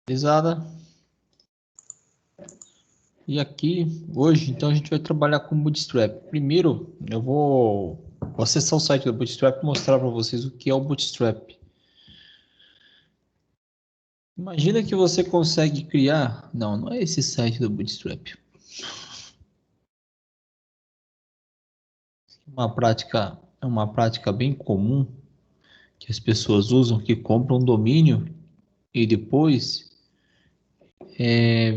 Pesada. E aqui, hoje, então a gente vai trabalhar com Bootstrap. Primeiro, eu vou acessar o site do Bootstrap e mostrar para vocês o que é o Bootstrap. Imagina que você consegue criar... Não é esse site do Bootstrap. É uma prática bem comum que as pessoas usam, que compram um domínio e depois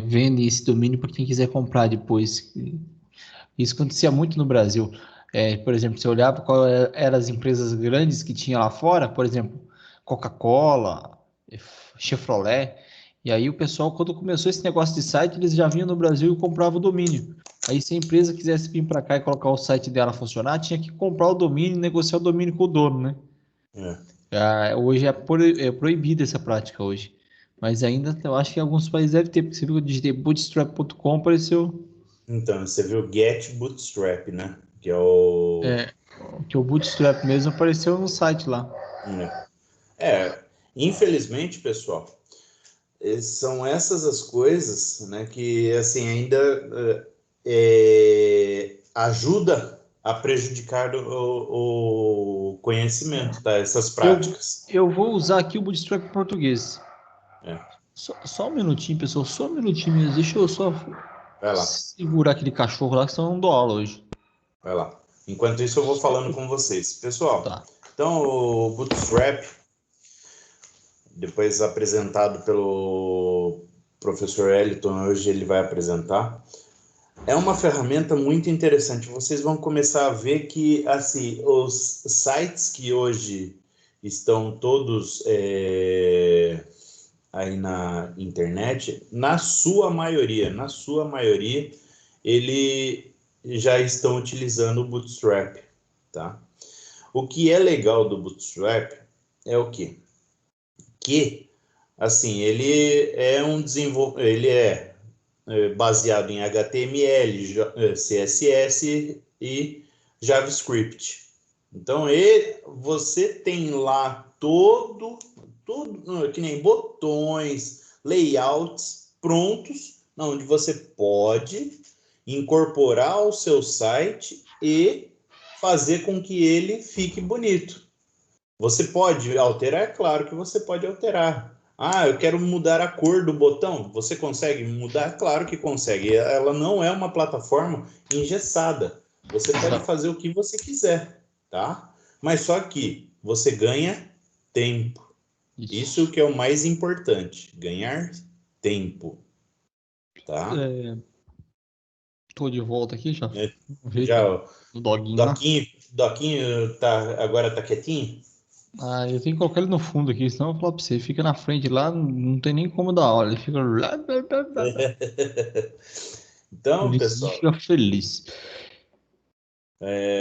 vende esse domínio para quem quiser comprar depois. Isso acontecia muito no Brasil. Por exemplo, você olhava qual eram as empresas grandes que tinha lá fora, por exemplo, Coca-Cola, Chevrolet. E aí o pessoal, quando começou esse negócio de site, eles já vinham no Brasil e compravam o domínio. Aí se a empresa quisesse vir para cá e colocar o site dela a funcionar, tinha que comprar o domínio e negociar o domínio com o dono, né? É. Hoje é proibida essa prática hoje. Mas ainda eu acho que em alguns países deve ter, porque você viu que eu digitei bootstrap.com, apareceu Então, você viu Get Bootstrap, né? Que é o... é, que o bootstrap mesmo apareceu no site lá. Infelizmente, pessoal, são essas as coisas, né, que assim ainda ajuda a prejudicar o conhecimento, tá? Essas Eu, práticas. eu vou usar aqui o bootstrap em português. É. Só um minutinho, pessoal. Só um minutinho mesmo. Deixa eu só Vai lá, segurar aquele cachorro lá, que senão eu não dou aula hoje. vai lá. Enquanto isso, eu vou Só um falando com minutinho. vocês. Pessoal, Tá. então o Bootstrap, depois apresentado pelo professor Eliton, hoje ele vai apresentar. É uma ferramenta muito interessante. Vocês vão começar a ver que assim os sites que hoje estão todos aí na internet, na sua maioria, ele já estão utilizando o Bootstrap, tá? O que é legal do Bootstrap é o quê? Que assim ele é baseado em HTML, CSS e JavaScript. Então, você tem lá que nem botões, layouts prontos, onde você pode incorporar ao seu site e fazer com que ele fique bonito. Você pode alterar? É claro que você pode alterar. Ah, eu quero mudar a cor do botão. Você consegue mudar? Claro que consegue. Ela não é uma plataforma engessada. Você pode Exato. fazer o que você quiser, tá? Mas só que você ganha tempo. Isso Isso. que é o mais importante, ganhar tempo, tá? É, tô de volta aqui já. É, Vamos ver Já aqui o o doguinho lá. Doquinho agora tá quietinho? Ah, eu tenho que colocar ele no fundo aqui, senão eu vou falar pra você. Fica na frente lá, não tem nem como dar aula. Ele fica. Então, Ele pessoal, fica feliz.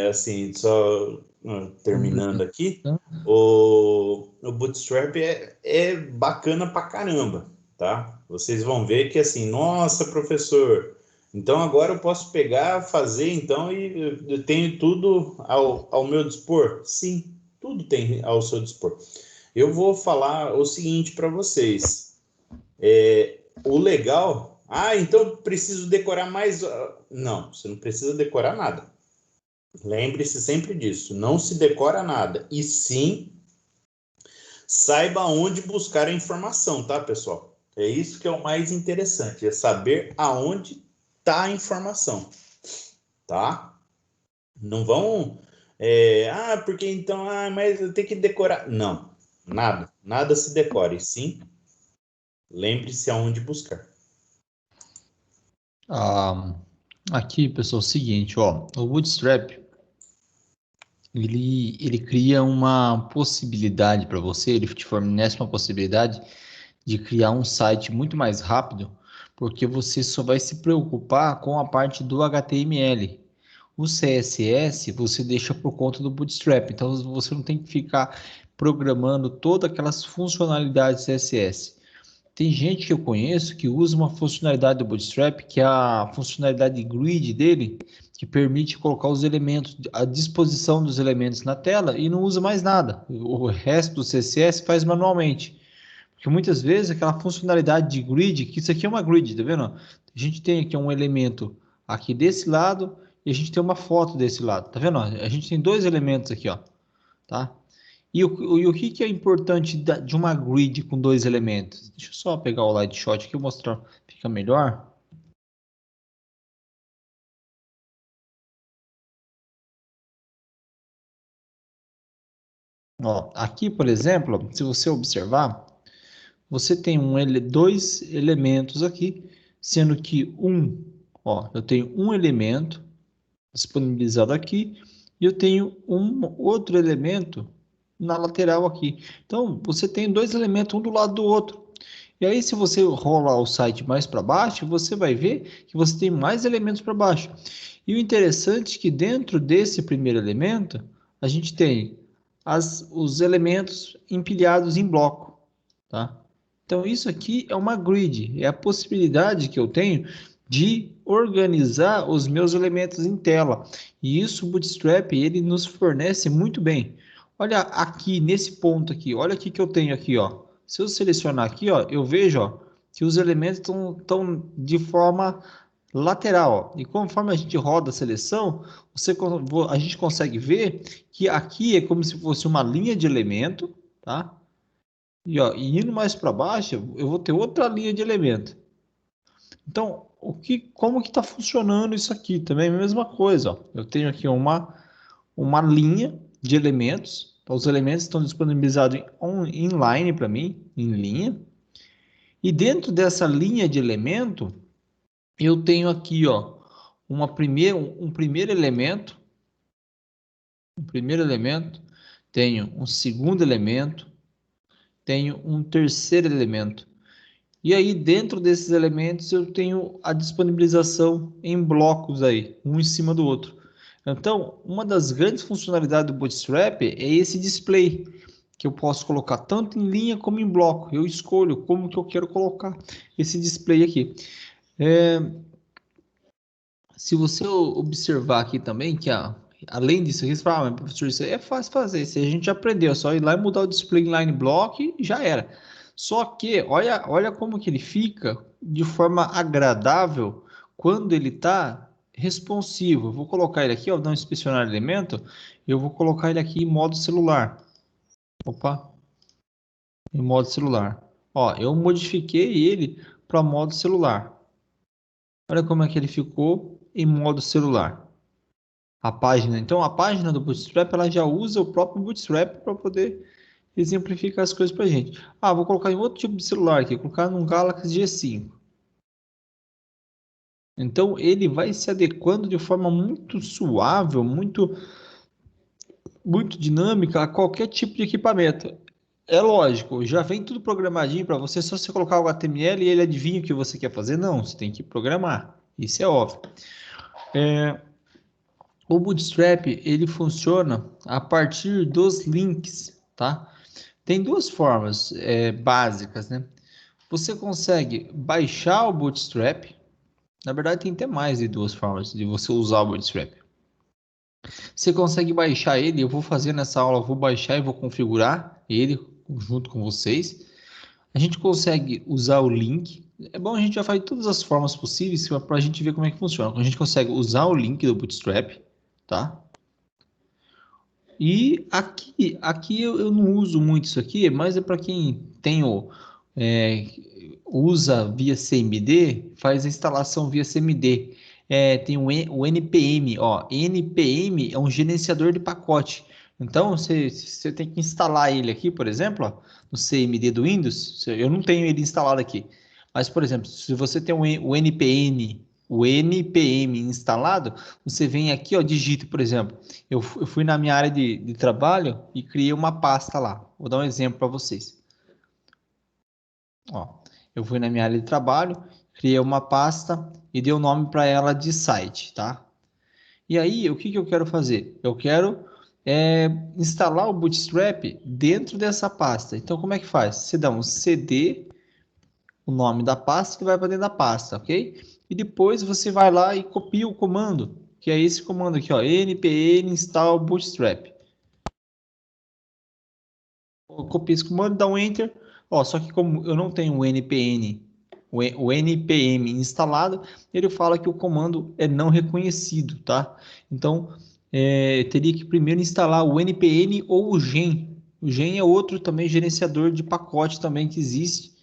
assim, só Vamos ver. terminando aqui, Tá? o Bootstrap é bacana pra caramba, tá? Vocês vão ver que assim, nossa, professor, então agora eu posso pegar, fazer, então, e eu tenho tudo ao meu dispor? Sim, tudo tem ao seu dispor. Eu vou falar o seguinte para vocês. O legal... Ah, então eu preciso decorar mais... Não, você não precisa decorar nada. Lembre-se sempre disso, não se decora nada, e sim saiba onde buscar a informação, tá, pessoal? É isso que é o mais interessante, é saber aonde está a informação, tá? Não vão, porque então, mas eu tenho que decorar. Não, nada se decore, sim, lembre-se aonde buscar. Ah, aqui, pessoal, é o seguinte, ó. O Bootstrap, ele cria uma possibilidade para você, ele te fornece uma possibilidade de criar um site muito mais rápido, porque você só vai se preocupar com a parte do HTML. O CSS você deixa por conta do Bootstrap, então você não tem que ficar programando todas aquelas funcionalidades CSS. Tem gente que eu conheço que usa uma funcionalidade do Bootstrap, que é a funcionalidade grid dele, que permite colocar os elementos, a disposição dos elementos na tela e não usa mais nada. O resto do CSS faz manualmente. Porque muitas vezes aquela funcionalidade de grid, que isso aqui é uma grid, tá vendo? A gente tem aqui um elemento aqui desse lado e a gente tem uma foto desse lado, tá vendo? A gente tem dois elementos aqui, ó, tá? E o que é importante de uma grid com dois elementos? Deixa eu só pegar o light shot aqui e mostrar, fica melhor. Ó, aqui, por exemplo, se você observar, você tem dois elementos aqui, sendo que ó, eu tenho um elemento disponibilizado aqui e eu tenho um outro elemento na lateral aqui. Então, você tem dois elementos um do lado do outro. E aí, se você rolar o site mais para baixo, você vai ver que você tem mais elementos para baixo. E o interessante é que dentro desse primeiro elemento, a gente tem os elementos empilhados em bloco, tá? Então, isso aqui é uma grid, é a possibilidade que eu tenho de organizar os meus elementos em tela. E isso o Bootstrap ele nos fornece muito bem. Olha aqui nesse ponto aqui, olha aqui que eu tenho aqui, ó. Se eu selecionar aqui, ó, eu vejo, ó, que os elementos estão de forma lateral, ó. E conforme a gente roda a seleção, a gente consegue ver que aqui é como se fosse uma linha de elemento, tá? E, ó, e indo mais para baixo, eu vou ter outra linha de elemento. Então, como que está funcionando isso aqui? Também é a mesma coisa, ó. Eu tenho aqui uma linha de elementos. Então, os elementos estão disponibilizados inline para mim, em linha. E dentro dessa linha de elemento, eu tenho aqui, ó, um primeiro elemento, tenho um segundo elemento, tenho um terceiro elemento. E aí, dentro desses elementos, eu tenho a disponibilização em blocos aí, um em cima do outro. Então, uma das grandes funcionalidades do Bootstrap é esse display, que eu posso colocar tanto em linha como em bloco. Eu escolho como que eu quero colocar esse display aqui. Se você observar aqui também, que além disso aqui, você fala, mas professor, isso aí é fácil fazer, isso aí a gente aprendeu, é só ir lá e mudar o display inline block e já era. Só que, olha como que ele fica de forma agradável quando ele está responsivo. Eu vou colocar ele aqui, ó, dar um inspecionar elemento, eu vou colocar ele aqui em modo celular. Opa, em modo celular. Ó, eu modifiquei ele para modo celular. Olha como é que ele ficou em modo celular. A página. Então, a página do Bootstrap ela já usa o próprio Bootstrap para poder exemplificar as coisas para a gente. Ah, vou colocar em outro tipo de celular aqui, colocar num Galaxy G5. Então, ele vai se adequando de forma muito suave, muito dinâmica a qualquer tipo de equipamento. É lógico, já vem tudo programadinho para você, só você colocar o HTML e ele adivinha o que você quer fazer. Não, você tem que programar. Isso é óbvio. O Bootstrap ele funciona a partir dos links, tá? Tem duas formas básicas, né? Você consegue baixar o Bootstrap. Na verdade, tem até mais de duas formas de você usar o Bootstrap. Você consegue baixar ele. Eu vou fazer nessa aula, eu vou baixar e vou configurar ele junto com vocês. A gente consegue usar o link. É bom a gente já faz todas as formas possíveis para a gente ver como é que funciona. A gente consegue usar o link do Bootstrap, tá? E aqui eu não uso muito isso aqui, mas é para quem é, usa via CMD, faz a instalação via CMD. Tem o NPM, ó. NPM é um gerenciador de pacote. Então você tem que instalar ele aqui, por exemplo, ó, no CMD do Windows. Eu não tenho ele instalado aqui. Mas, por exemplo, se você tem o NPM instalado, você vem aqui, ó, digita, por exemplo. Eu fui na minha área de trabalho e criei uma pasta lá. Vou dar um exemplo para vocês. Ó, eu fui na minha área de trabalho, criei uma pasta e dei o nome para ela de site, tá? E aí, o que eu quero fazer? Eu quero instalar o Bootstrap dentro dessa pasta. Então, como é que faz? Você dá um cd, o nome da pasta, que vai para dentro da pasta, ok? E depois você vai lá e copia o comando, que é esse comando aqui, ó, npm install bootstrap. copia esse comando, dá um Enter. Ó, só que como eu não tenho o NPN, o NPM instalado, ele fala que o comando é não reconhecido, tá? Então, teria que primeiro instalar o NPN ou o gen. O gen é outro também gerenciador de pacote também que existe,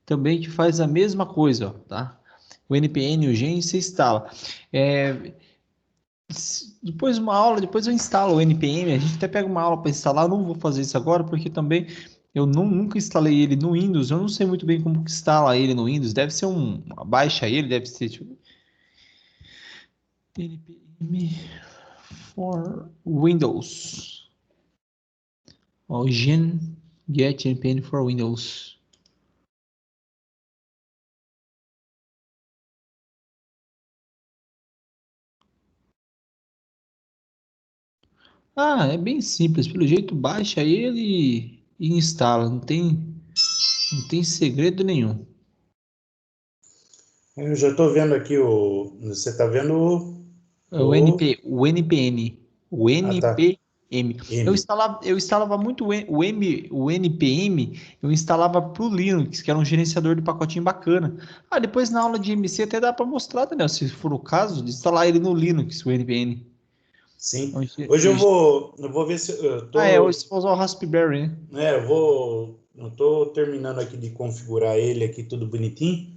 também que faz a mesma coisa, ó, tá? O NPN e o gen você instala. É, depois uma aula, depois eu instalo o NPM, a gente até pega uma aula para instalar, eu não vou fazer isso agora, porque também eu nunca instalei ele no Windows, eu não sei muito bem como que instala ele no Windows, deve ser baixa ele, deve ser tipo, NPM for Windows, ó, gen get NPM for Windows. Ah, é bem simples, pelo jeito baixa ele e instala, não tem segredo nenhum. Eu já estou vendo aqui você está vendo É o o... NPN. O Ah, tá. NPM. M. Eu instalava muito o NPM, eu instalava para o Linux, que era um gerenciador de pacotinho bacana. Ah, depois na aula de MC até dá para mostrar, Daniel, se for o caso, de instalar ele no Linux, o NPN. Sim. É Hoje eu vou ver se eu hoje tô, você vai usar o Raspberry, né? eu tô terminando aqui de configurar ele aqui tudo bonitinho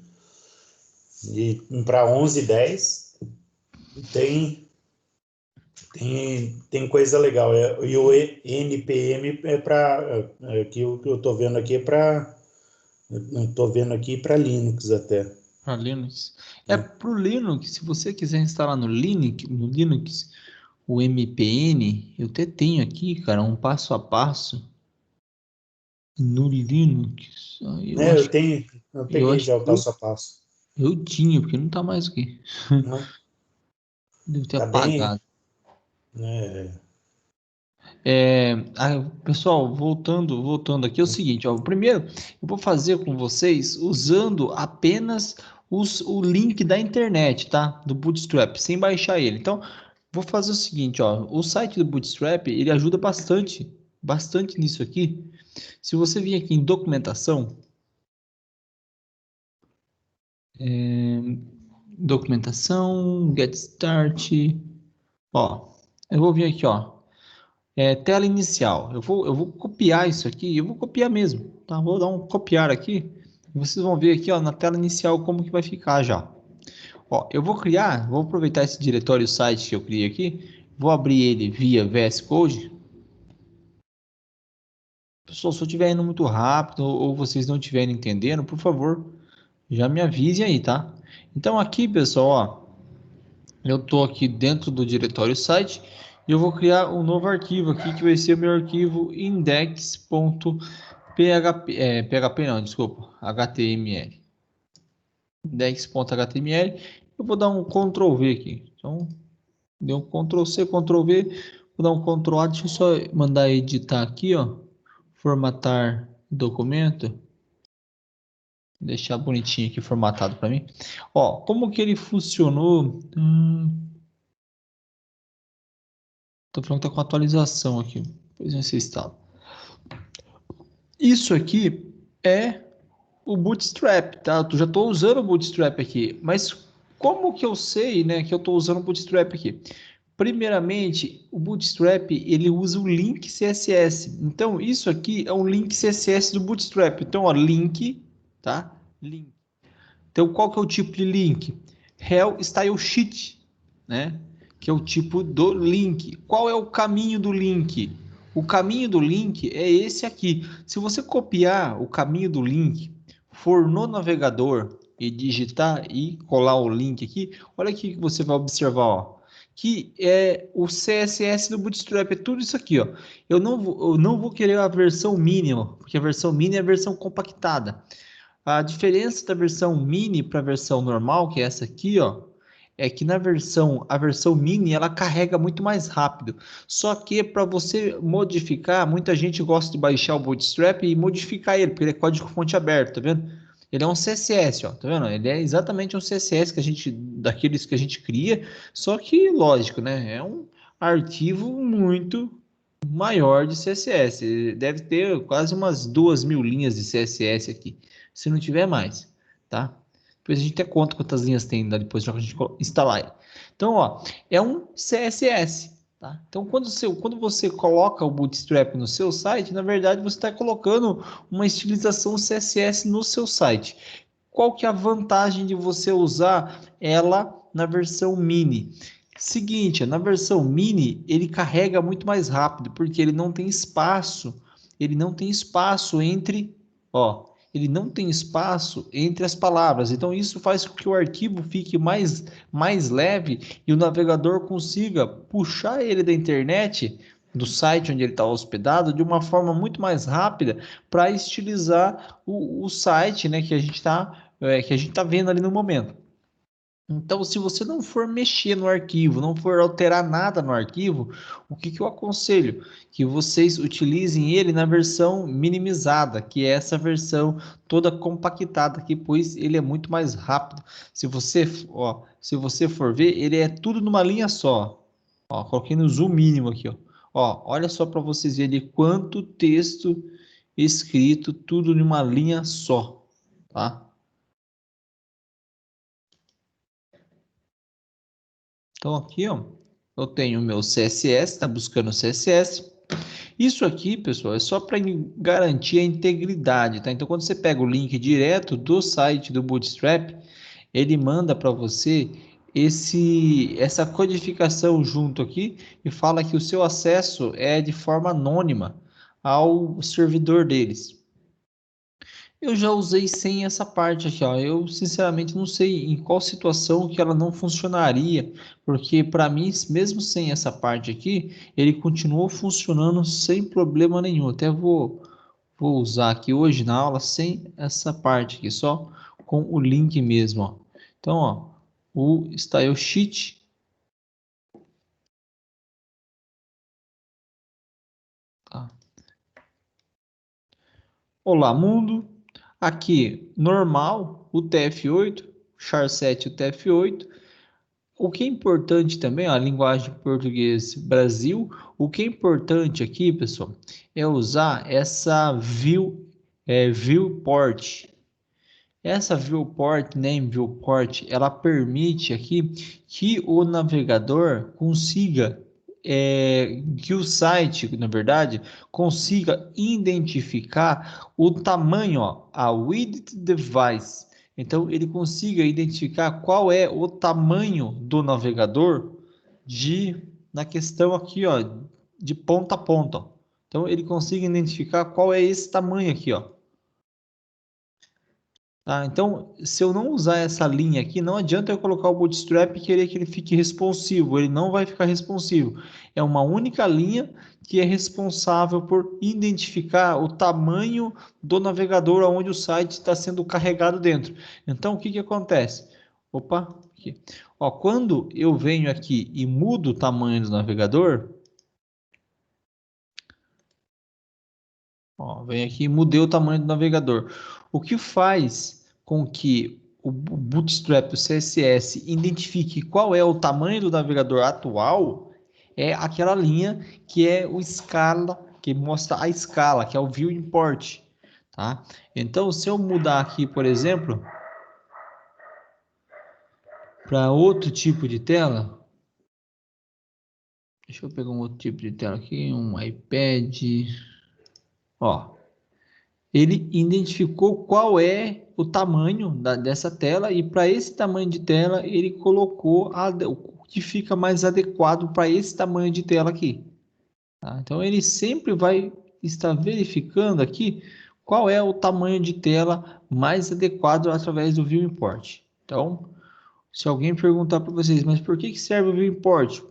e para 11:10 tem tem coisa legal. E o NPM é para que o que eu tô vendo aqui é para eu tô vendo aqui para Linux até, Para Linux. É né? para o Linux, se você quiser instalar no Linux, o MPN, eu até tenho aqui, cara, um passo a passo no Linux. Ah, Eu acho Eu Eu peguei acho já o que eu, passo a passo, eu tinha, porque não tá mais aqui. né? Devo ter Tá bem, apagado. né? Pessoal, voltando aqui, é o seguinte, ó, primeiro eu vou fazer com vocês usando apenas o link da internet, tá? Do Bootstrap, sem baixar ele. Então, vou fazer o seguinte, ó, o site do Bootstrap, ele ajuda bastante, bastante nisso aqui. Se você vir aqui em documentação, documentação, get start, ó, eu vou vir aqui, ó. Tela inicial. Eu vou copiar isso aqui, eu vou copiar mesmo, tá? Vou dar um copiar aqui. E vocês vão ver aqui, ó, na tela inicial como que vai ficar já. Ó, eu vou aproveitar esse diretório site que eu criei aqui, vou abrir ele via VS Code. Pessoal, se eu estiver indo muito rápido ou vocês não estiverem entendendo, por favor, já me avise aí, tá? Então aqui, pessoal, ó, eu estou aqui dentro do diretório site e eu vou criar um novo arquivo aqui que vai ser o meu arquivo index.php, PHP não, desculpa, HTML. Index.html. Eu vou dar um Ctrl V aqui. Então, deu um Ctrl C, Ctrl V. Vou dar um Ctrl A. Deixa eu só mandar editar aqui, ó. Formatar documento. Deixar bonitinho aqui formatado para mim. Ó, como que ele funcionou? Tô falando que tá com atualização aqui. Depois você instala. Isso aqui é o Bootstrap, tá? Eu já estou usando o Bootstrap aqui, mas como que eu sei, né, que eu estou usando o Bootstrap aqui? Primeiramente, o Bootstrap ele usa o link CSS. Então, isso aqui é um link CSS do Bootstrap. Então, ó, link, tá? Link. Então, qual que é o tipo de link? Hell Style Sheet, né? Que é o tipo do link. Qual é o caminho do link? O caminho do link é esse aqui. Se você copiar o caminho do link, for no navegador e digitar e colar o link aqui, olha aqui que você vai observar, ó, que é o CSS do Bootstrap, é tudo isso aqui, ó. Eu não vou querer a versão mínima, porque a versão mínima é a versão compactada. A diferença da versão mini para a versão normal, que é essa aqui, ó, é que a versão mini, ela carrega muito mais rápido. Só que para você modificar, muita gente gosta de baixar o Bootstrap e modificar ele, porque ele é código-fonte aberto, tá vendo? Ele é um CSS, ó, tá vendo? Ele é exatamente um CSS daqueles que a gente cria, só que, lógico, né? É um arquivo muito maior de CSS. Deve ter quase umas 2.000 linhas de CSS aqui, se não tiver mais, tá? Depois a gente até conta quantas linhas tem lá depois de a gente instalar ele. Então, ó, é um CSS, tá? Então, quando você coloca o Bootstrap no seu site, na verdade você está colocando uma estilização CSS no seu site. Qual que é a vantagem de você usar ela na versão mini? Seguinte, na versão mini ele carrega muito mais rápido, porque ele não tem espaço entre, ó, ele não tem espaço entre as palavras. Então isso faz com que o arquivo fique mais leve e o navegador consiga puxar ele da internet, do site onde ele está hospedado, de uma forma muito mais rápida para estilizar o site, né, que a gente tá vendo ali no momento. Então, se você não for mexer no arquivo, não for alterar nada no arquivo, o que que eu aconselho? Que vocês utilizem ele na versão minimizada, que é essa versão toda compactada aqui, pois ele é muito mais rápido. Se você for ver, ele é tudo numa linha só. Ó, coloquei no zoom mínimo aqui, ó. Ó, olha só para vocês verem quanto texto escrito, tudo numa linha só, tá? Então aqui, ó, eu tenho o meu CSS, está buscando o CSS. Isso aqui, pessoal, é só para garantir a integridade, tá? Então, quando você pega o link direto do site do Bootstrap, ele manda para você essa codificação junto aqui e fala que o seu acesso é de forma anônima ao servidor deles. Eu já usei sem essa parte aqui, ó. Eu sinceramente não sei em qual situação que ela não funcionaria, porque para mim, mesmo sem essa parte aqui, ele continuou funcionando sem problema nenhum. Até vou usar aqui hoje na aula sem essa parte aqui, só com o link mesmo, ó. Então, ó, o Style Sheet, tá? Olá, mundo. Aqui, normal, o TF8, char7 o TF8. O que é importante também, a linguagem português Brasil, o que é importante aqui, pessoal, é usar essa viewport. Essa viewport, name viewport, ela permite aqui que o navegador consiga, que o site, na verdade, consiga identificar o tamanho, ó, a width device. Então, ele consiga identificar qual é o tamanho do navegador na questão aqui, ó, de ponta a ponta. Ó. Então, ele consiga identificar qual é esse tamanho aqui, ó. Tá? Então, se eu não usar essa linha aqui, não adianta eu colocar o Bootstrap e querer que ele fique responsivo. Ele não vai ficar responsivo. É uma única linha que é responsável por identificar o tamanho do navegador onde o site está sendo carregado dentro. Então, o que que acontece? Opa, aqui. Ó, quando eu venho aqui e mudo o tamanho do navegador, ó, venho aqui e mudei o tamanho do navegador. O que faz com que o Bootstrap, o CSS, identifique qual é o tamanho do navegador atual é aquela linha que é o escala, que mostra a escala, que é o view import, tá? Então, se eu mudar aqui, por exemplo, para outro tipo de tela, deixa eu pegar um outro tipo de tela aqui, um iPad, ó. Ele identificou qual é o tamanho dessa tela e para esse tamanho de tela ele colocou o que fica mais adequado para esse tamanho de tela aqui. Tá? Então ele sempre vai estar verificando aqui qual é o tamanho de tela mais adequado através do View Import. Então, se alguém perguntar para vocês, mas por que serve o View Import?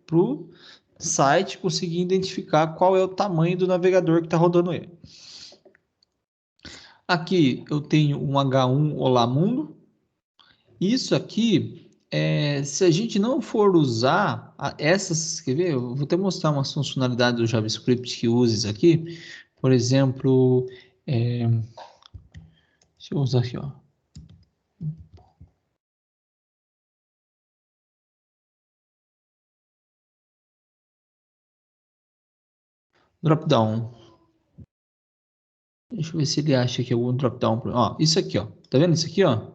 Para o site conseguir identificar qual é o tamanho do navegador que está rodando ele. Aqui eu tenho um H1 Olá Mundo. Isso aqui, se a gente não for usar essas, quer ver? Eu vou até mostrar uma funcionalidade do JavaScript que usa isso aqui. Por exemplo, deixa eu usar aqui, ó. Dropdown. Deixa eu ver se ele acha aqui algum dropdown. Ó, isso aqui, ó. Tá vendo isso aqui, ó?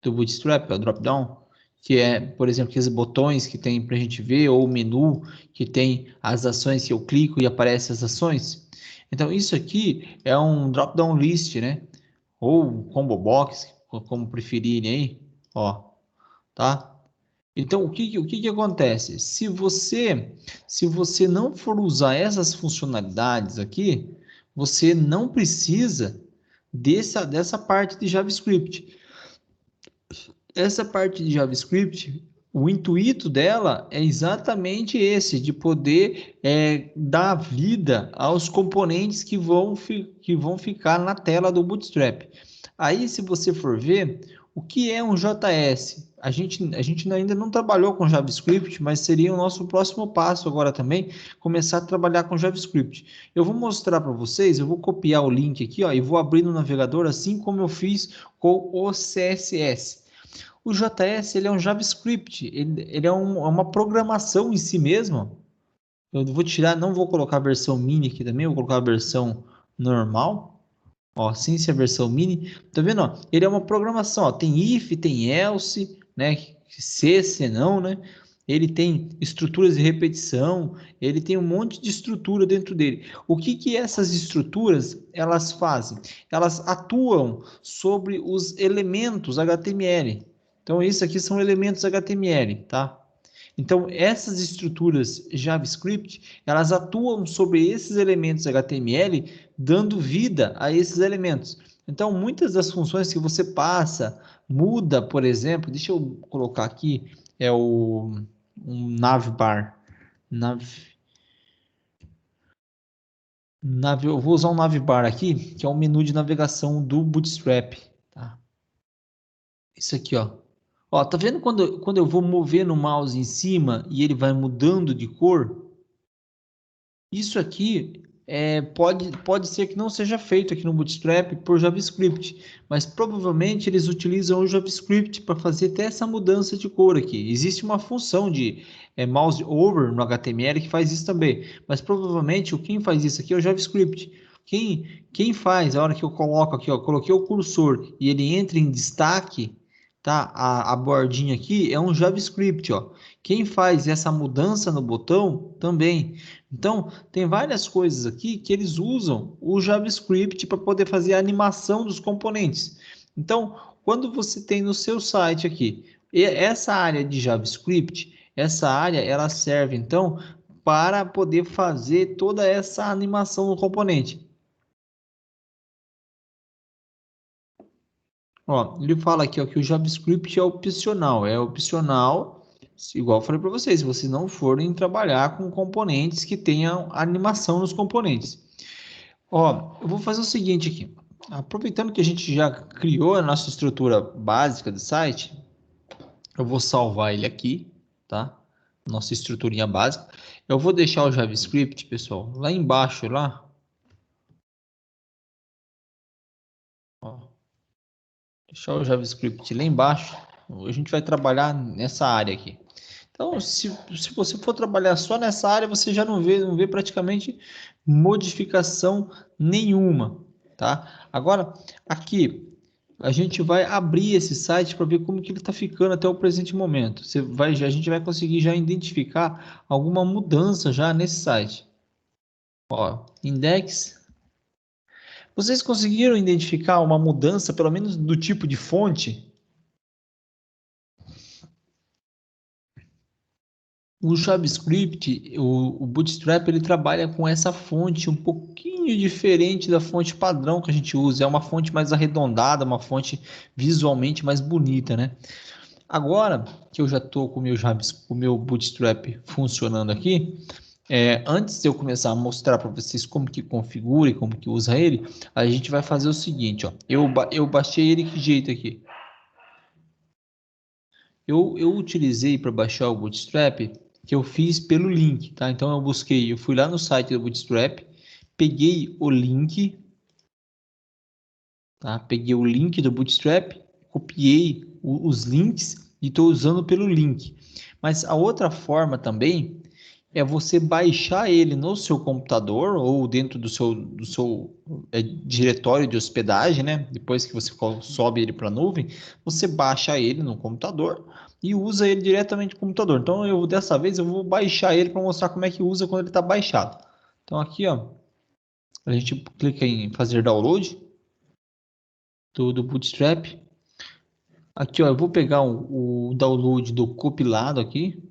Do Bootstrap, é o dropdown. Que é, por exemplo, aqueles botões que tem pra gente ver, ou o menu que tem as ações que eu clico e aparecem as ações. Então, isso aqui é um drop-down list, né? Ou combo box, como preferirem aí, ó, tá? Então, o que acontece? Se você não for usar essas funcionalidades aqui, você não precisa dessa parte de JavaScript. Essa parte de JavaScript, o intuito dela é exatamente esse, de poder dar vida aos componentes que vão ficar na tela do Bootstrap. Aí, se você for ver, o que é um JS? A gente ainda não trabalhou com JavaScript, mas seria o nosso próximo passo agora também, começar a trabalhar com JavaScript. Eu vou mostrar para vocês, eu vou copiar o link aqui, ó, e vou abrir no navegador, assim como eu fiz com o CSS. O JS ele é um JavaScript, ele é uma programação em si mesmo. Eu vou tirar, não vou colocar a versão mini aqui também, vou colocar a versão normal. Ó, sem ser a versão mini. Tá vendo? Ó? Ele é uma programação. Ó, tem if, tem else, né? Se não, né? Ele tem estruturas de repetição, ele tem um monte de estrutura dentro dele. O que essas estruturas elas fazem? Elas atuam sobre os elementos HTML. Então, isso aqui são elementos HTML, tá? Então, essas estruturas JavaScript, elas atuam sobre esses elementos HTML, dando vida a esses elementos. Então, muitas das funções que você passa, muda, por exemplo, deixa eu colocar aqui, é um navbar. Eu vou usar um navbar aqui, que é um menu de navegação do Bootstrap. Tá? Isso aqui, ó. Ó, tá vendo quando eu vou mover no mouse em cima e ele vai mudando de cor? Isso aqui pode ser que não seja feito aqui no Bootstrap por JavaScript, mas provavelmente eles utilizam o JavaScript para fazer até essa mudança de cor aqui. Existe uma função de mouse over no HTML que faz isso também, mas provavelmente quem faz isso aqui é o JavaScript. Quem faz, a hora que eu coloco aqui, ó, coloquei o cursor e ele entra em destaque, tá? A bordinha aqui é um JavaScript, ó. Quem faz essa mudança no botão também. Então, tem várias coisas aqui que eles usam o JavaScript para poder fazer a animação dos componentes. Então, quando você tem no seu site aqui, essa área de JavaScript, essa área ela serve então para poder fazer toda essa animação do componente. Ó, ele fala aqui ó, que o JavaScript é opcional, igual eu falei para vocês, se vocês não forem trabalhar com componentes que tenham animação nos componentes. Ó, eu vou fazer o seguinte aqui. Aproveitando que a gente já criou a nossa estrutura básica do site, eu vou salvar ele aqui, tá? Nossa estruturinha básica. Eu vou deixar o JavaScript, pessoal, lá embaixo, lá. Ó, deixar o JavaScript lá embaixo. A gente vai trabalhar nessa área aqui. Então, se você for trabalhar só nessa área, você já não vê praticamente modificação nenhuma, tá? Agora, aqui, a gente vai abrir esse site para ver como que ele está ficando até o presente momento. A gente vai conseguir já identificar alguma mudança já nesse site. Ó, index. Vocês conseguiram identificar uma mudança, pelo menos do tipo de fonte? O JavaScript, o Bootstrap, ele trabalha com essa fonte um pouquinho diferente da fonte padrão que a gente usa. É uma fonte mais arredondada, uma fonte visualmente mais bonita, né? Agora que eu já estou com o meu Bootstrap funcionando aqui, antes de eu começar a mostrar para vocês como que configura e como que usa ele, a gente vai fazer o seguinte, ó. Eu baixei ele que jeito aqui? Eu utilizei para baixar o Bootstrap que eu fiz pelo link, tá? Então eu fui lá no site do Bootstrap, peguei o link, tá? Peguei o link do Bootstrap, copiei os links e estou usando pelo link. Mas a outra forma também é você baixar ele no seu computador ou dentro do seu diretório de hospedagem, né? Depois que você sobe ele para a nuvem, você baixa ele no computador e usa ele diretamente no computador. Então, dessa vez eu vou baixar ele para mostrar como é que usa quando ele está baixado. Então, aqui, ó, a gente clica em fazer download do Bootstrap. Aqui, ó, eu vou pegar o download do compilado aqui.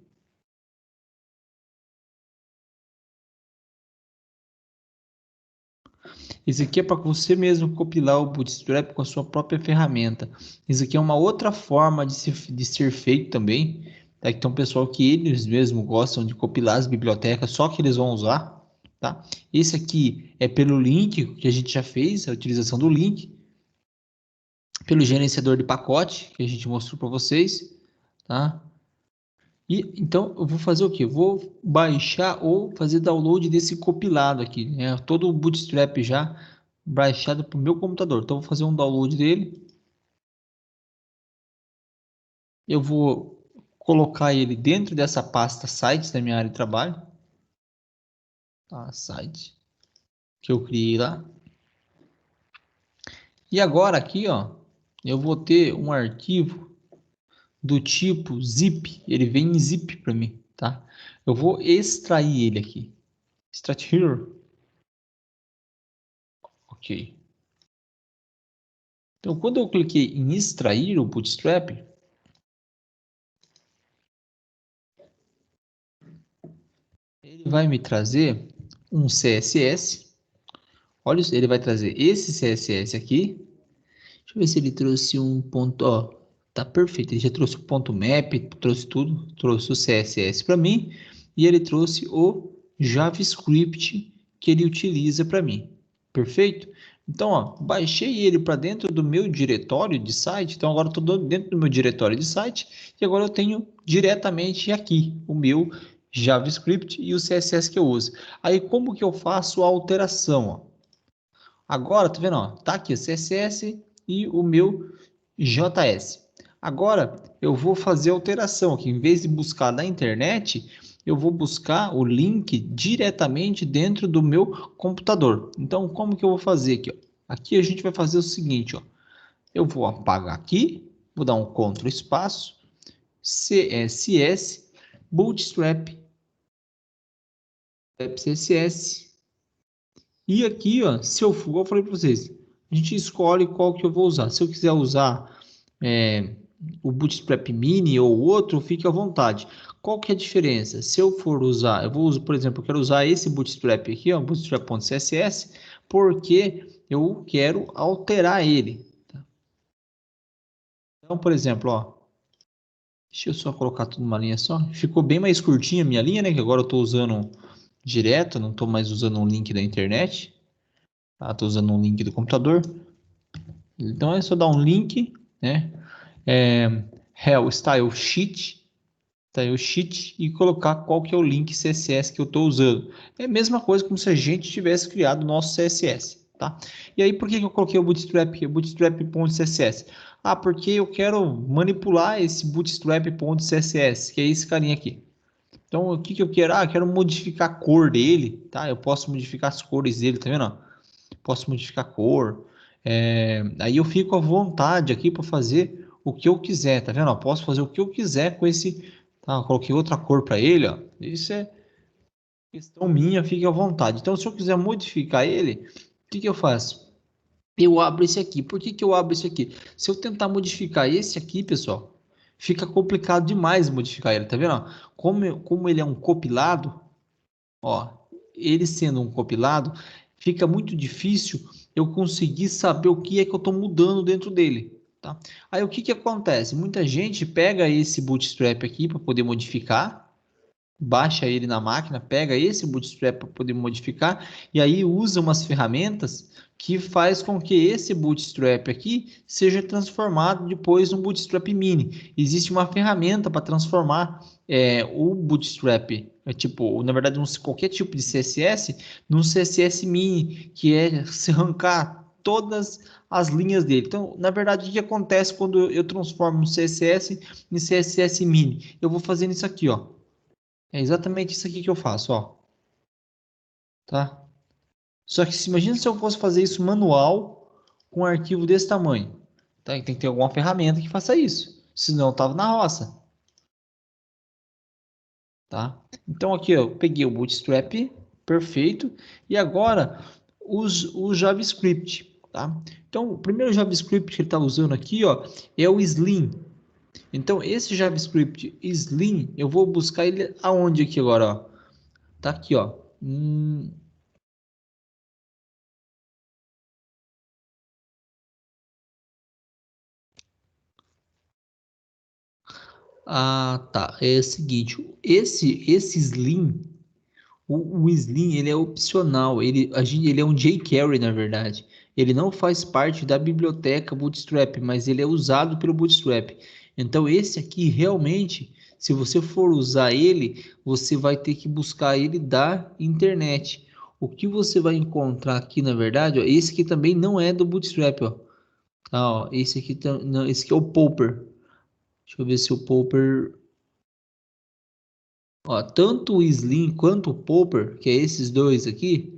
Isso aqui é para você mesmo compilar o Bootstrap com a sua própria ferramenta. Isso aqui é uma outra forma de ser feito também. Tá? Então, pessoal que eles mesmos gostam de compilar as bibliotecas, só que eles vão usar. Tá? Esse aqui é pelo link que a gente já fez, a utilização do link. Pelo gerenciador de pacote que a gente mostrou para vocês. Tá? E então eu vou fazer o que? Vou baixar ou fazer download desse compilado aqui, né? Todo o Bootstrap já baixado para o meu computador. Então eu vou fazer um download dele. Eu vou colocar ele dentro dessa pasta sites da minha área de trabalho. Tá, site que eu criei lá. E agora aqui, ó, eu vou ter um arquivo do tipo zip. Ele vem em zip para mim, tá? Eu vou extrair ele aqui. Extract here. Ok. Então, quando eu cliquei em extrair o Bootstrap, ele vai me trazer um CSS. Olha, ele vai trazer esse CSS aqui. Deixa eu ver se ele trouxe um ponto. Ó, tá perfeito. Ele já trouxe o ponto map, trouxe tudo. Trouxe o CSS para mim. E ele trouxe o JavaScript que ele utiliza para mim. Perfeito? Então, ó, baixei ele para dentro do meu diretório de site. Então, agora estou dentro do meu diretório de site. E agora eu tenho diretamente aqui o meu JavaScript e o CSS que eu uso. Aí, como que eu faço a alteração? Ó? Agora, tá vendo? Ó, tá aqui o CSS e o meu JS. Agora, eu vou fazer alteração aqui. Em vez de buscar na internet, eu vou buscar o link diretamente dentro do meu computador. Então, como que eu vou fazer aqui? Ó? Aqui a gente vai fazer o seguinte, ó. Eu vou apagar aqui, vou dar um Ctrl espaço, CSS, Bootstrap, CSS. E aqui, ó, se eu for, eu falei para vocês, a gente escolhe qual que eu vou usar. Se eu quiser usar o Bootstrap Mini ou outro, fique à vontade. Qual que é a diferença? Se eu for usar, eu vou usar, por exemplo, eu quero usar esse Bootstrap aqui, ó, Bootstrap.css, porque eu quero alterar ele. Tá? Então, por exemplo, ó, deixa eu só colocar tudo numa linha só. Ficou bem mais curtinha a minha linha, né? Que agora eu estou usando direto, não estou mais usando um link da internet. Estou usando um link do computador. Então é só dar um link, né? Hell Style Sheet e colocar qual que é o link CSS que eu estou usando. É a mesma coisa como se a gente tivesse criado o nosso CSS, tá? E aí por que eu coloquei o Bootstrap.css? Ah, porque eu quero manipular esse Bootstrap.css, que é esse carinha aqui. Então o que eu quero? Ah, eu quero modificar a cor dele, tá? Eu posso modificar as cores dele, tá vendo? Posso modificar a cor. Aí eu fico à vontade aqui para fazer o que eu quiser, tá vendo? Eu posso fazer o que eu quiser com esse. Tá? Eu coloquei outra cor para ele, ó. Isso é questão minha, fique à vontade. Então, se eu quiser modificar ele, o que eu faço? Eu abro esse aqui. Por que eu abro esse aqui? Se eu tentar modificar esse aqui, pessoal, fica complicado demais modificar ele, tá vendo? Como ele é um compilado, ó, ele sendo um compilado, fica muito difícil eu conseguir saber o que é que eu estou mudando dentro dele. Tá? Aí o que acontece? Muita gente pega esse Bootstrap aqui para poder modificar, baixa ele na máquina, pega esse Bootstrap para poder modificar e aí usa umas ferramentas que faz com que esse Bootstrap aqui seja transformado depois num Bootstrap Mini. Existe uma ferramenta para transformar o Bootstrap, tipo, na verdade, qualquer tipo de CSS, num CSS Mini, que é se arrancar todas as linhas dele. Então, na verdade, o que acontece quando eu transformo um CSS em CSS Mini? Eu vou fazendo isso aqui, ó. É exatamente isso aqui que eu faço, ó. Tá? Só que imagina se eu fosse fazer isso manual com um arquivo desse tamanho. Tá? Tem que ter alguma ferramenta que faça isso. Senão eu tava na roça. Tá? Então aqui eu peguei o Bootstrap, perfeito. E agora o JavaScript. Tá? Então o primeiro JavaScript que ele está usando aqui, ó, é o Slim. Então esse JavaScript Slim, eu vou buscar ele aonde aqui agora, ó? Tá aqui, ó. Ah, tá. É o seguinte, esse Slim, o Slim, ele é opcional. Ele é um jQuery, na verdade. Ele não faz parte da biblioteca Bootstrap, mas ele é usado pelo Bootstrap. Então, esse aqui, realmente, se você for usar ele, você vai ter que buscar ele da internet. O que você vai encontrar aqui, na verdade, ó, esse aqui também não é do Bootstrap, ó. Tá, ó, esse aqui, não, esse aqui é o Popper. Deixa eu ver se o Popper... Ó, tanto o Slim quanto o Popper, que é esses dois aqui,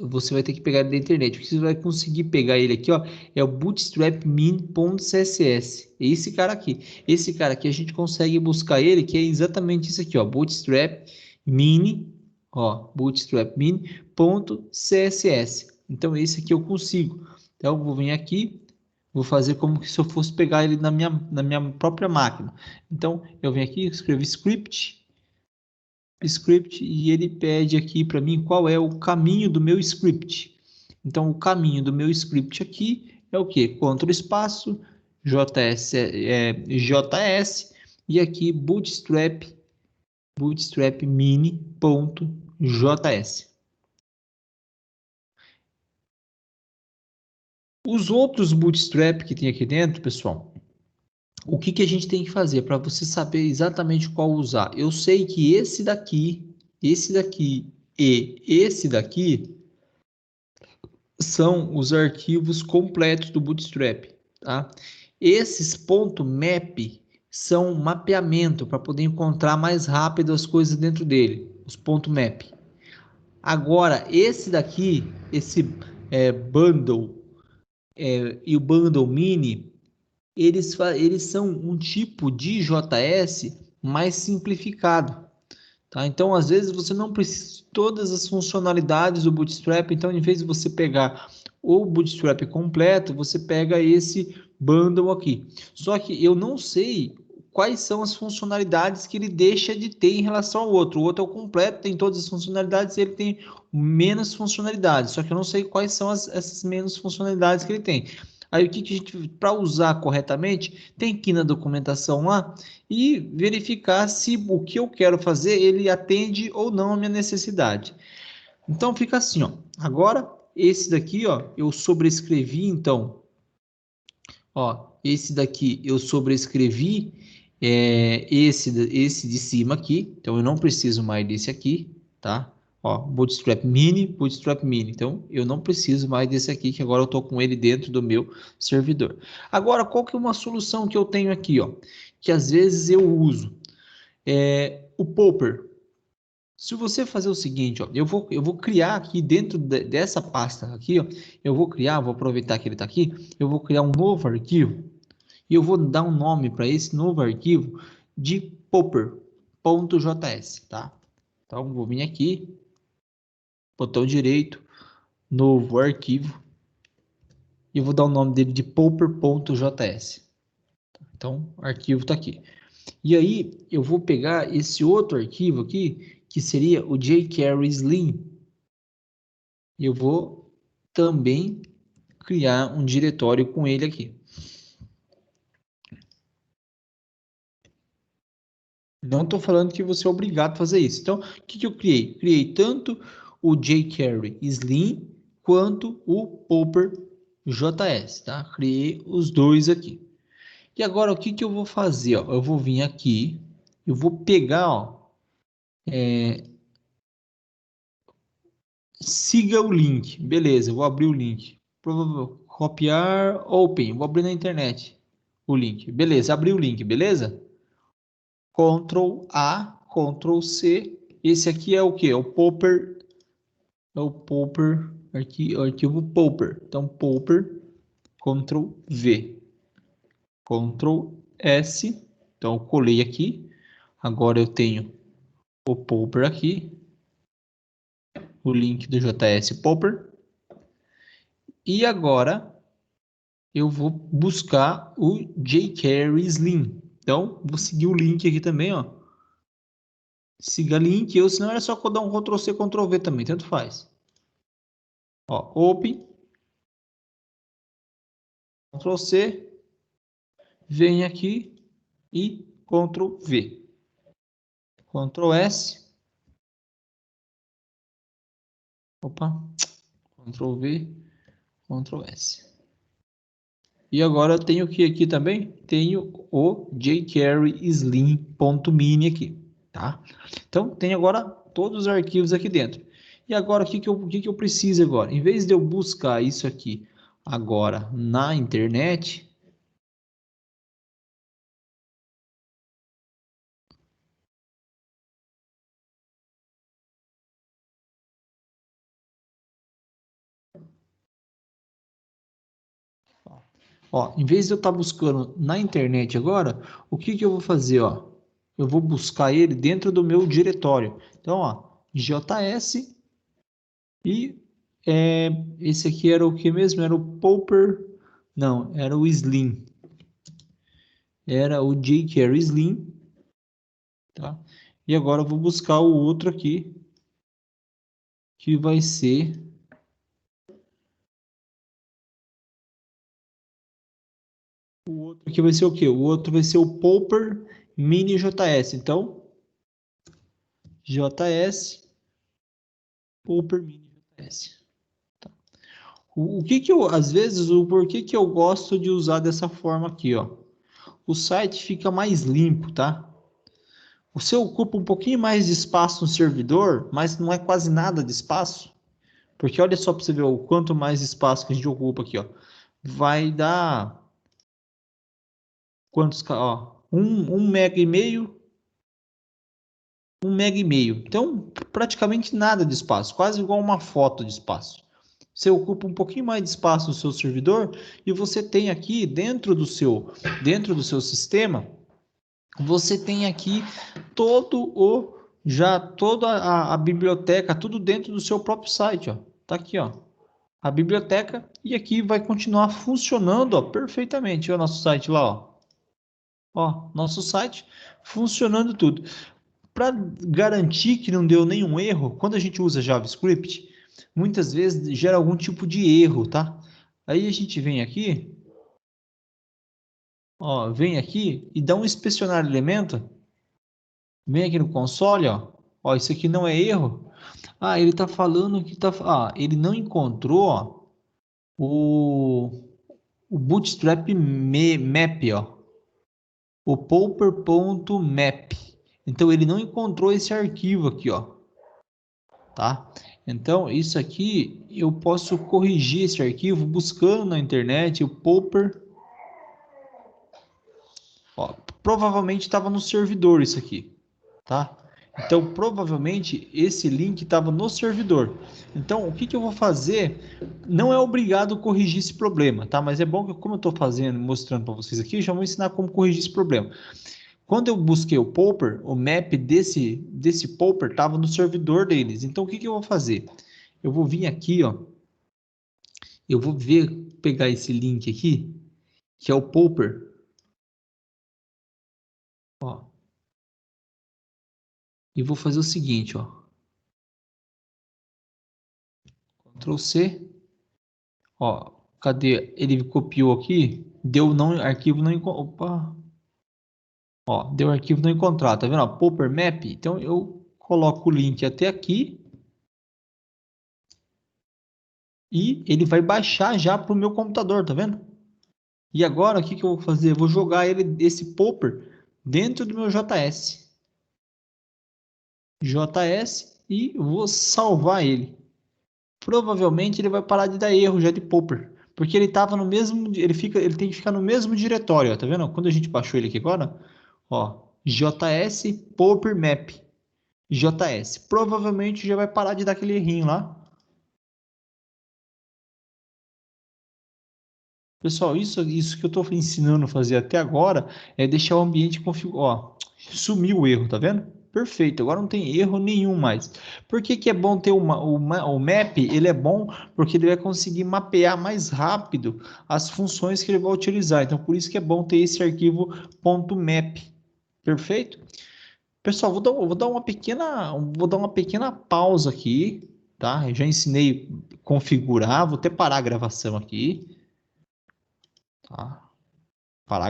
você vai ter que pegar da internet. O que você vai conseguir pegar ele aqui, ó, é o bootstrapmin.css. Esse cara aqui. Esse cara aqui a gente consegue buscar ele, que é exatamente isso aqui, ó, bootstrap mini, ó, bootstrapmin.css. Então esse aqui eu consigo. Então eu vou vir aqui, vou fazer como se eu fosse pegar ele na minha própria máquina. Então eu venho aqui, escrevo script e ele pede aqui para mim qual é o caminho do meu script. Então, o caminho do meu script aqui é o que? Ctrl espaço, JS e aqui bootstrap mini.js. Os outros bootstrap que tem aqui dentro, pessoal, o que a gente tem que fazer para você saber exatamente qual usar? Eu sei que esse daqui e esse daqui são os arquivos completos do Bootstrap, tá? Esses .map são mapeamento para poder encontrar mais rápido as coisas dentro dele, os .map. Agora, esse daqui, esse bundle e o bundle mini, eles são um tipo de JS mais simplificado. Tá? Então, às vezes, você não precisa de todas as funcionalidades do Bootstrap. Então, em vez de você pegar o Bootstrap completo, você pega esse bundle aqui. Só que eu não sei quais são as funcionalidades que ele deixa de ter em relação ao outro. O outro é o completo, tem todas as funcionalidades, e ele tem menos funcionalidades. Só que eu não sei quais são essas menos funcionalidades que ele tem. Aí o que a gente, para usar corretamente, tem que ir na documentação lá e verificar se o que eu quero fazer ele atende ou não a minha necessidade. Então fica assim, ó. Agora esse daqui, ó, eu sobrescrevi então, ó, esse daqui eu sobrescrevi esse de cima aqui, então eu não preciso mais desse aqui, tá? Ó, Bootstrap Mini. Então, eu não preciso mais desse aqui, que agora eu estou com ele dentro do meu servidor. Agora, qual que é uma solução que eu tenho aqui, ó? Que às vezes eu uso. O Popper. Se você fazer o seguinte, ó, eu vou criar aqui dentro dessa pasta aqui, ó, vou aproveitar que ele está aqui, eu vou criar um novo arquivo e eu vou dar um nome para esse novo arquivo de popper.js, tá? Então, vou vir aqui, botão direito, novo arquivo, e vou dar o nome dele de popper.js. Então, o arquivo está aqui. E aí, eu vou pegar esse outro arquivo aqui, que seria o jQuery Slim, e eu vou também criar um diretório com ele aqui. Não estou falando que você é obrigado a fazer isso. Então, o que eu criei? Criei tanto o jQuery Slim quanto o Popper.js, tá? Criei os dois aqui. E agora, o que eu vou fazer? Ó? Eu vou vir aqui, eu vou pegar, ó, siga o link. Beleza, eu vou abrir o link. Copiar, open. Vou abrir na internet o link. Beleza, abri o link, beleza? Ctrl A, Ctrl C. Esse aqui é o que? É o Popper. É o Popper, arquivo Popper. Então, Popper, Ctrl V. Ctrl S. Então, eu colei aqui. Agora eu tenho o Popper aqui. O link do JS Popper. E agora eu vou buscar o jQuery Slim. Então, vou seguir o link aqui também, ó. Siga link, ou senão era só dar um Ctrl C, Ctrl V também, tanto faz. Ó, open. Ctrl C. Vem aqui e Ctrl V. Ctrl S. Opa. Ctrl V. Ctrl S. E agora eu tenho o que aqui também? Tenho o jQuery Slim.mini aqui, tá? Então, tem agora todos os arquivos aqui dentro. E agora, o que eu preciso agora? Em vez de eu buscar isso aqui agora na internet, ó, em vez de eu estar buscando na internet agora, o que eu vou fazer, ó? Eu vou buscar ele dentro do meu diretório. Então, ó, JS e esse aqui era o que mesmo? Era o Popper, não, era o Slim. Era o jQuery Slim, tá? E agora eu vou buscar o outro aqui, que vai ser o outro aqui vai ser o quê? O outro vai ser o Popper Mini JS. Então, JS Popper Mini JS. Tá. O que que eu, às vezes, o porquê que eu gosto de usar dessa forma aqui, ó? O site fica mais limpo, tá? Você ocupa um pouquinho mais de espaço no servidor, mas não é quase nada de espaço. Porque olha só para você ver o quanto mais espaço que a gente ocupa aqui, ó. Vai dar quantos, ó, 1 mega e meio, 1 mega e meio. Então, praticamente nada de espaço, quase igual uma foto de espaço. Você ocupa um pouquinho mais de espaço no seu servidor e você tem aqui dentro do seu sistema, você tem aqui toda a biblioteca, tudo dentro do seu próprio site, ó. Tá aqui, ó, a biblioteca, e aqui vai continuar funcionando, ó, perfeitamente. Olha o nosso site lá, ó. Ó, nosso site funcionando tudo. Para garantir que não deu nenhum erro, quando a gente usa JavaScript, muitas vezes gera algum tipo de erro, tá? Aí a gente vem aqui, ó, vem aqui e dá um inspecionar elemento. Vem aqui no console, ó. Ó, isso aqui não é erro. Ah, ele tá falando que tá, ele não encontrou, ó, o Bootstrap Map, ó. O popper.map. Então ele não encontrou esse arquivo aqui, ó. Tá? Então isso aqui eu posso corrigir esse arquivo buscando na internet o popper. Ó, provavelmente estava no servidor isso aqui, tá? Então provavelmente esse link estava no servidor. Então o que eu vou fazer? Não é obrigado corrigir esse problema, tá? Mas é bom que como eu estou fazendo, mostrando para vocês aqui, eu já vou ensinar como corrigir esse problema. Quando eu busquei o Popper, o map desse Popper estava no servidor deles. Então, o que eu vou fazer? Eu vou vir aqui, ó. Eu vou pegar esse link aqui, que é o Popper. Ó. E vou fazer o seguinte, ó. Ctrl C. Ó, cadê? Ele copiou aqui, deu não, arquivo não encontrado. Opa. Ó, deu arquivo não encontrado, tá vendo? Ó, Popper Map. Então, eu coloco o link até aqui. E ele vai baixar já para o meu computador, tá vendo? E agora, o que eu vou fazer? Eu vou jogar esse popper dentro do meu JS. JS e vou salvar ele. Provavelmente ele vai parar de dar erro já de popper, porque ele estava no mesmo, ele tem que ficar no mesmo diretório, ó, tá vendo? Quando a gente baixou ele aqui agora, ó, JS popper map. JS. Provavelmente já vai parar de dar aquele errinho lá. Pessoal, isso que eu estou ensinando a fazer até agora é deixar o ambiente configurado. Ó, sumiu o erro, tá vendo? Perfeito, agora não tem erro nenhum mais. Por que que é bom ter o map? Ele é bom porque ele vai conseguir mapear mais rápido as funções que ele vai utilizar. Então, por isso que é bom ter esse arquivo .map. Perfeito? Pessoal, vou dar uma pequena pausa aqui, tá? Eu já ensinei configurar, vou até parar a gravação aqui, tá?